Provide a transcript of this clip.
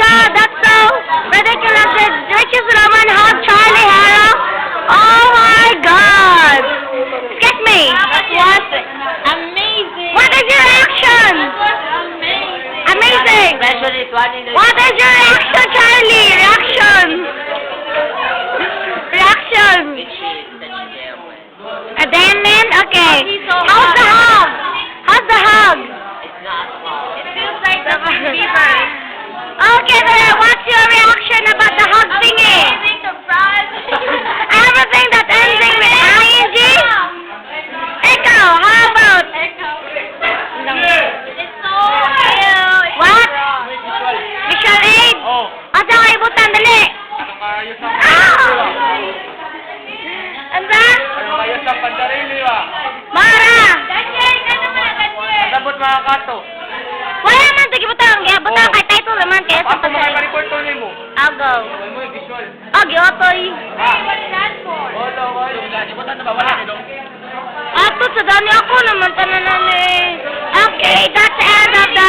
God, that's so ridiculous. Richest Roman hug Charlie Harrow. Oh my God. Get me. That was amazing. What is your reaction? Amazing. Especially 20. What is your reaction, Charlie? Reaction. Reaction. A damn man? Okay. How's the hug? How's the hug? It's not small. It feels like the fever. Okay, then what's your reaction about the hug thingy? Amazing, surprise. Everything that ends in ing? Echo, how about? It's so cute. What? Visual aid? Oh, Asa kayo ibutan, dali. ayos ang Anda? ayos ang pandarili ba? Mara! Sabot mga kato. Wala man, ito ibutang. Butang kay title naman kaya sa Ako makaka-report to mo. Agaw. Ay mo visual. Agi, otoy. Wala, wala. Ibutan na ba? Wala nito. Ato, sa dani ako naman, tananan eh. Okay, that's the end of the